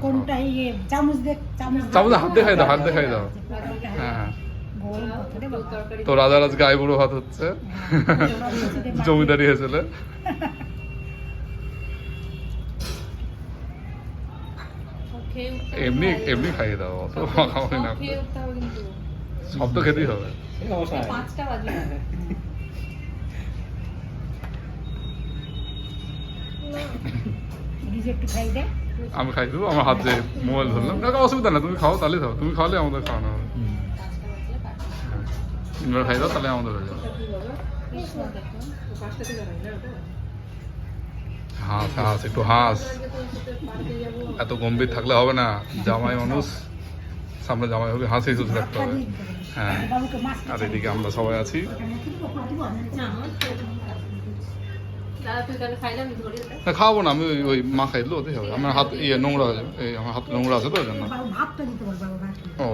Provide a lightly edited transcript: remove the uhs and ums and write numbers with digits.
কোনটা ইয়ে চামচ হাত দেখাই দাও, হাত দেখাই দাও। হ্যাঁ হ্যাঁ। তো রাজার আজ গায়ে বুড়ো ভাত হচ্ছে, জমিদারি হয়েছিল। এমনি এমনি খাইয়ে দাও, অত মাখামাখি না করে। সব তো খেতেই হবে। আমি খাই দেবো, আমার হাত দিয়ে মোবাইল ধরলাম না, অসুবিধা না, তুমি খাও তাহলে খাও, তুমি খাওয়ালে আমাদের খাওয়ানো হবে। তিনবার খাই দাও তাহলে আমাদের হয়ে যাবে। হাস হাস, একটু হাস, এত গম্ভীর থাকলে হবে না, জামাই মানুষ, সামনে জামাই হবে, হাসি খুশি রাখতে হবে। হ্যাঁ, আর এদিকে আমরা সবাই আছি। খাওয়াবো না, আমি ওই মা খাইলো ওতেই হবে, আমার হাত ইয়ে নোংরা হয়ে যাবে, এই আমার হাত নোংরা আছে তো ওই জন্য। ও